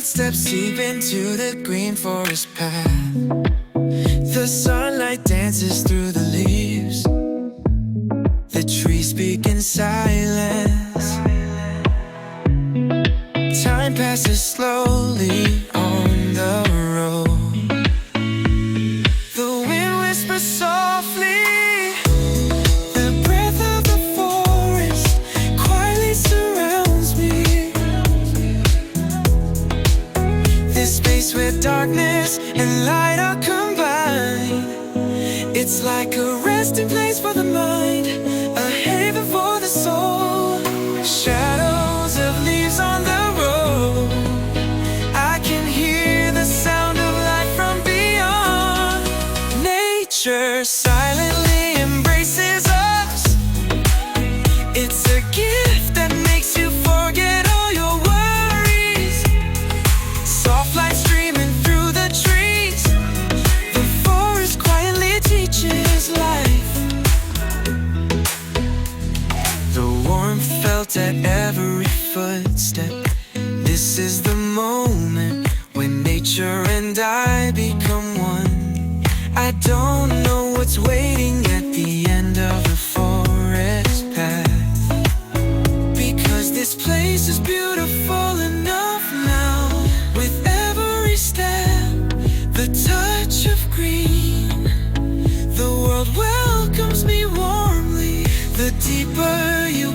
footsteps seep into the green forest path. The sunlight dances through the leaves. The trees speak in silence. Time passes slowly on the road. The wind whispers softly. The breath of the forest quietly surrounds me. This space where darkness and light are combined. It's like a resting place for the mind, a haven for the soul. Shadows of leaves on the road. I can hear the sound of life from beyond. Nature silently embraces us. It's a gift that makes you forget all your worries. Soft light streaming through the trees. The forest quietly teaches life. The warmth felt at every footstep. This is the moment when nature and I become one. I don't know what's waiting at the end of the forest path, because this place is beautiful enough now. With every step, the touch of green, the world welcomes me warmly. The deeper you